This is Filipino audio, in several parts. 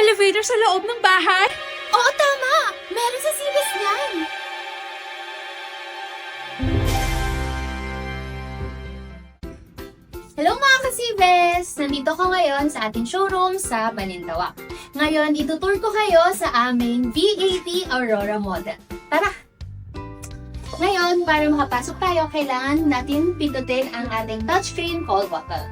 elevator sa loob ng bahay? Oo, tama! Meron sa Sibes niyan! Hello mga kasibes! Nandito ko ngayon sa ating showroom sa Balintawak. Ngayon, itutour ko kayo sa aming V80 Aurora model. Tara! Ngayon, para makapasok tayo, kailangan natin pindutin ang ating touchscreen call button.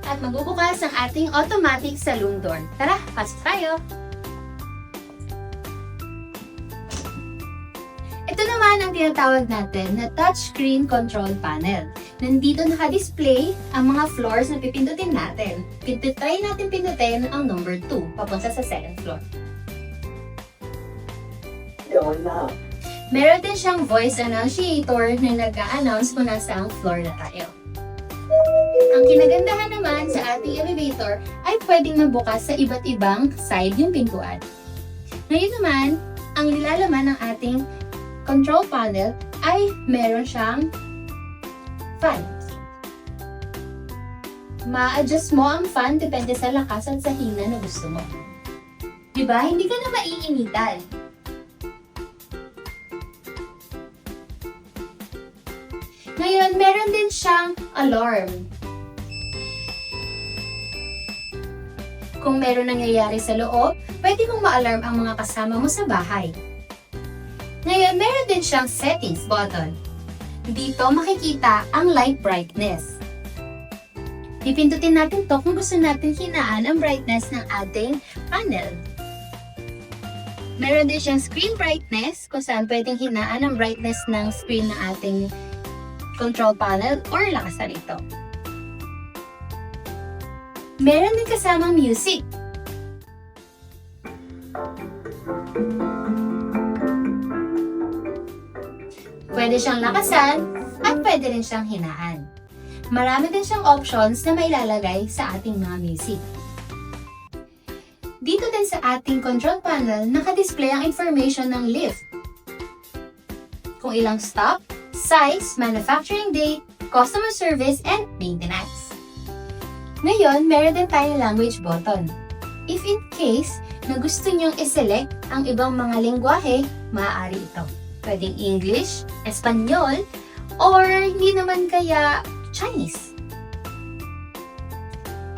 At magbubukas ang ating automatic saloon door. Tara, pasok tayo! Ito naman ang tinatawag natin na touchscreen control panel. Nandito naka-display ang mga floors na pipindutin natin. Try natin pindutin ang number 2, papunta sa second floor. Going up. Meron din siyang voice annunciator na nag-a-announce kung nasang floor na tayo. Ang kinagandahan naman sa ating elevator ay pwedeng magbukas sa iba't ibang side yung pintuan. Ngayon naman, ang nilalaman ng ating control panel ay meron siyang fan. Ma-adjust mo ang fan depende sa lakas at sa hina na gusto mo. Diba? Hindi ka na maiinitan. Ngayon, meron din siyang alarm. Kung meron nangyayari sa loob, pwede mong ma-alarm ang mga kasama mo sa bahay. Ngayon, meron din siyang settings button. Dito makikita ang light brightness. Pipindutin natin to kung gusto natin hinaan ang brightness ng ating panel. Meron din siyang screen brightness kung saan pwedeng hinaan ang brightness ng screen ng ating control panel or lakasan ito. Meron din kasamang music. Pwede siyang lakasan at pwede rin siyang hinaan. Marami din siyang options na mailalagay sa ating mga music. Dito din sa ating control panel, naka-display ang information ng lift. Kung ilang stop, size, manufacturing date, customer service, and maintenance. Ngayon, meron din tayong language button. If in case na gusto nyong i-select ang ibang mga lengguwahe, maaari ito. Pwedeng English, Espanyol, or hindi naman kaya Chinese.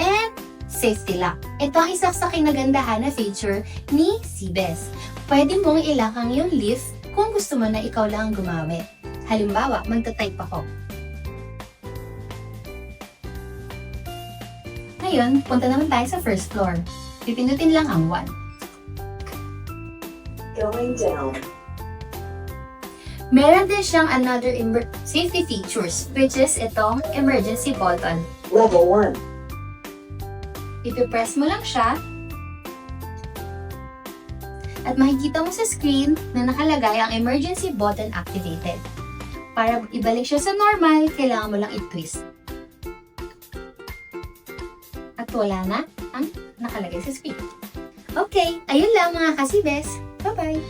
And safety lock. Ito ang isa sa kinagandahan na feature ni Sibes. Pwede mong ilakang yung lift kung gusto mo na ikaw lang gumamit. Halimbawa, magta-type ako. Ngayon, punta naman tayo sa first floor. Pipindutin lang ang 1. Going down. Meron din siyang another safety features, which is itong emergency button. Level 1. Ipipress mo lang siya at makikita mo sa screen na nakalagay ang emergency button activated. Para ibalik siya sa normal, kailangan mo lang i-twist. At wala na ang nakalagay sa screen. Okay, ayun lang mga kasibes. Bye-bye!